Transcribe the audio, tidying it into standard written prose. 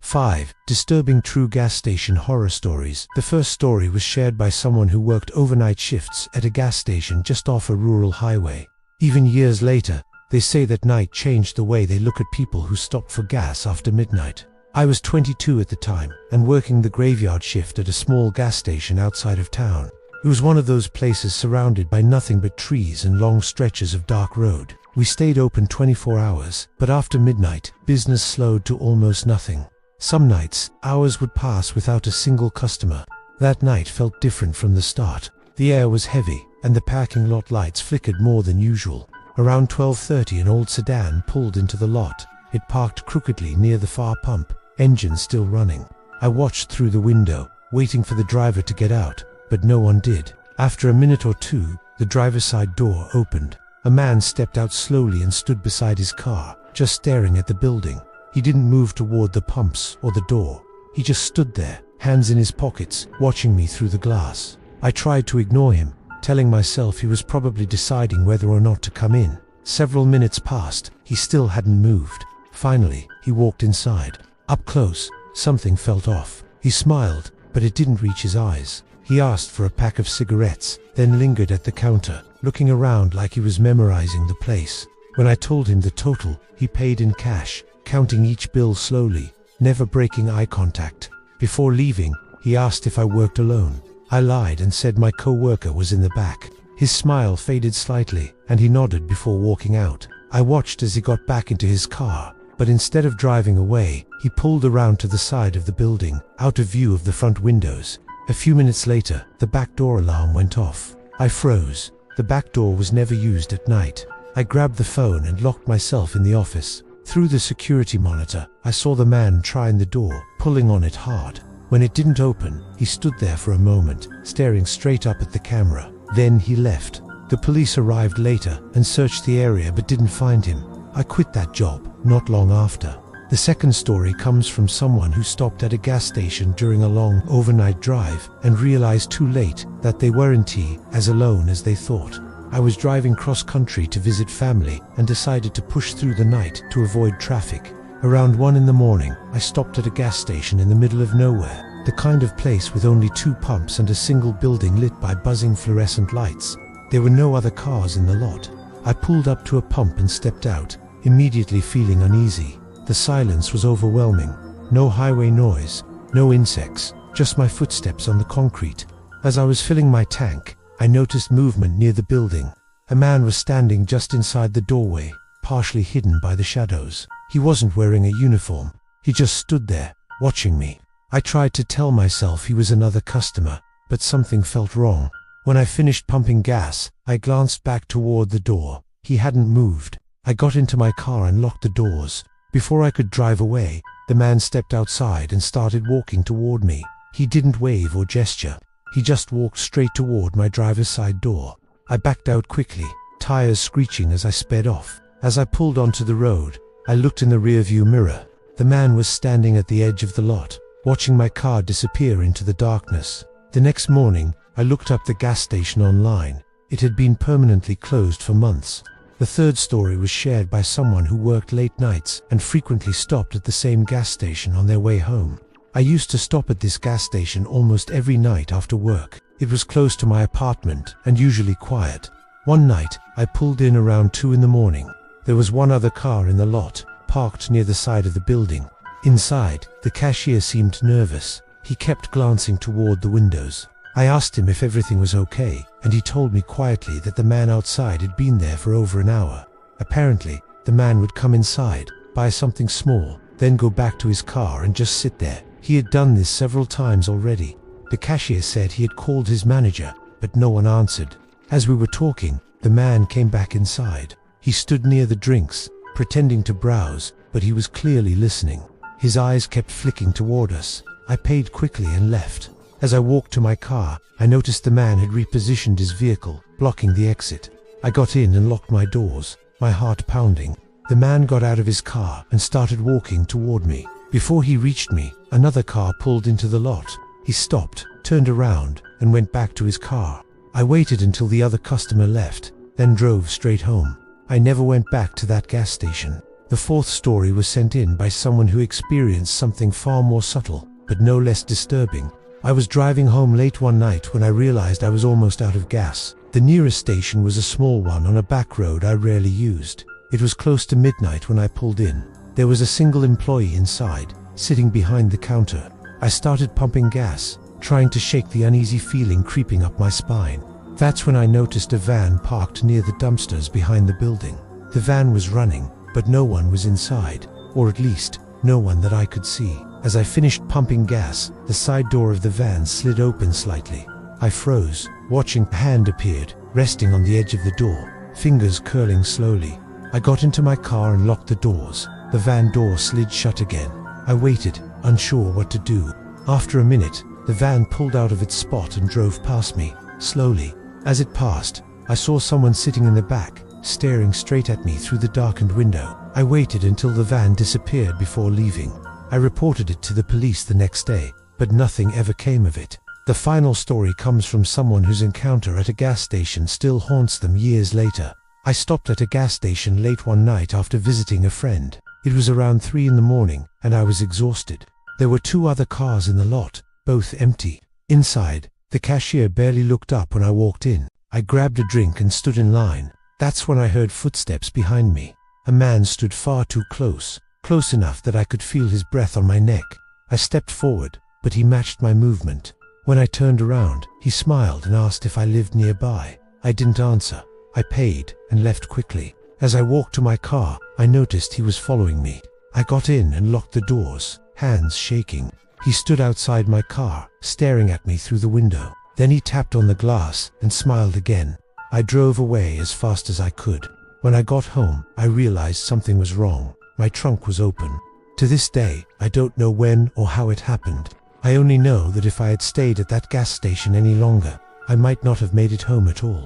5. Disturbing true gas station horror stories. The first story was shared by someone who worked overnight shifts at a gas station just off a rural highway. Even years later, they say that night changed the way they look at people who stopped for gas after midnight. I was 22 at the time and working the graveyard shift at a small gas station outside of town. It was one of those places surrounded by nothing but trees and long stretches of dark road. We stayed open 24 hours, but after midnight, business slowed to almost nothing. Some nights, hours would pass without a single customer. That night felt different from the start. The air was heavy, and the parking lot lights flickered more than usual. Around 12:30, an old sedan pulled into the lot. It parked crookedly near the far pump, engine still running. I watched through the window, waiting for the driver to get out, but no one did. After a minute or two, the driver's side door opened. A man stepped out slowly and stood beside his car, just staring at the building. He didn't move toward the pumps or the door. He just stood there, hands in his pockets, watching me through the glass. I tried to ignore him, telling myself he was probably deciding whether or not to come in. Several minutes passed. He still hadn't moved. Finally, he walked inside. Up close, something felt off. He smiled, but it didn't reach his eyes. He asked for a pack of cigarettes, then lingered at the counter, looking around like he was memorizing the place. When I told him the total, he paid in cash, counting each bill slowly, never breaking eye contact. Before leaving, he asked if I worked alone. I lied and said my co-worker was in the back. His smile faded slightly, and he nodded before walking out. I watched as he got back into his car, but instead of driving away, he pulled around to the side of the building, out of view of the front windows. A few minutes later, the back door alarm went off. I froze. The back door was never used at night. I grabbed the phone and locked myself in the office. Through the security monitor, I saw the man trying the door, pulling on it hard. When it didn't open, he stood there for a moment, staring straight up at the camera. Then he left. The police arrived later and searched the area but didn't find him. I quit that job not long after. The second story comes from someone who stopped at a gas station during a long overnight drive and realized too late that they weren't as alone as they thought. I was driving cross-country to visit family and decided to push through the night to avoid traffic. Around 1 in the morning, I stopped at a gas station in the middle of nowhere, the kind of place with only 2 pumps and a single building lit by buzzing fluorescent lights. There were no other cars in the lot. I pulled up to a pump and stepped out, immediately feeling uneasy. The silence was overwhelming. No highway noise, no insects, just my footsteps on the concrete. As I was filling my tank, I noticed movement near the building. A man was standing just inside the doorway, partially hidden by the shadows. He wasn't wearing a uniform. He just stood there, watching me. I tried to tell myself he was another customer, but something felt wrong. When I finished pumping gas, I glanced back toward the door. He hadn't moved. I got into my car and locked the doors. Before I could drive away, the man stepped outside and started walking toward me. He didn't wave or gesture. He just walked straight toward my driver's side door. I backed out quickly, tires screeching as I sped off. As I pulled onto the road, I looked in the rearview mirror. The man was standing at the edge of the lot, watching my car disappear into the darkness. The next morning, I looked up the gas station online. It had been permanently closed for months. The third story was shared by someone who worked late nights and frequently stopped at the same gas station on their way home. I used to stop at this gas station almost every night after work. It was close to my apartment and usually quiet. One night, I pulled in around 2 in the morning. There was one other car in the lot, parked near the side of the building. Inside, the cashier seemed nervous. He kept glancing toward the windows. I asked him if everything was okay, and he told me quietly that the man outside had been there for over an hour. Apparently, the man would come inside, buy something small, then go back to his car and just sit there. He had done this several times already. The cashier said he had called his manager, but no one answered. As we were talking, the man came back inside. He stood near the drinks, pretending to browse, but he was clearly listening. His eyes kept flicking toward us. I paid quickly and left. As I walked to my car, I noticed the man had repositioned his vehicle, blocking the exit. I got in and locked my doors, my heart pounding. The man got out of his car and started walking toward me. Before he reached me, another car pulled into the lot. He stopped, turned around, and went back to his car. I waited until the other customer left, then drove straight home. I never went back to that gas station. The fourth story was sent in by someone who experienced something far more subtle, but no less disturbing. I was driving home late one night when I realized I was almost out of gas. The nearest station was a small one on a back road I rarely used. It was close to midnight when I pulled in. There was a single employee inside, sitting behind the counter. I started pumping gas, trying to shake the uneasy feeling creeping up my spine. That's when I noticed a van parked near the dumpsters behind the building. The van was running, but no one was inside, or at least, no one that I could see. As I finished pumping gas, the side door of the van slid open slightly. I froze, watching a hand appeared, resting on the edge of the door, fingers curling slowly. I got into my car and locked the doors. The van door slid shut again. I waited, unsure what to do. After a minute, the van pulled out of its spot and drove past me, slowly. As it passed, I saw someone sitting in the back, staring straight at me through the darkened window. I waited until the van disappeared before leaving. I reported it to the police the next day, but nothing ever came of it. The final story comes from someone whose encounter at a gas station still haunts them years later. I stopped at a gas station late one night after visiting a friend. It was around 3 in the morning, and I was exhausted. There were 2 other cars in the lot, both empty. Inside, the cashier barely looked up when I walked in. I grabbed a drink and stood in line. That's when I heard footsteps behind me. A man stood far too close enough that I could feel his breath on my neck. I stepped forward, but he matched my movement. When I turned around, he smiled and asked if I lived nearby. I didn't answer. I paid and left quickly. As I walked to my car, I noticed he was following me. I got in and locked the doors, hands shaking. He stood outside my car, staring at me through the window. Then he tapped on the glass and smiled again. I drove away as fast as I could. When I got home, I realized something was wrong. My trunk was open. To this day, I don't know when or how it happened. I only know that if I had stayed at that gas station any longer, I might not have made it home at all.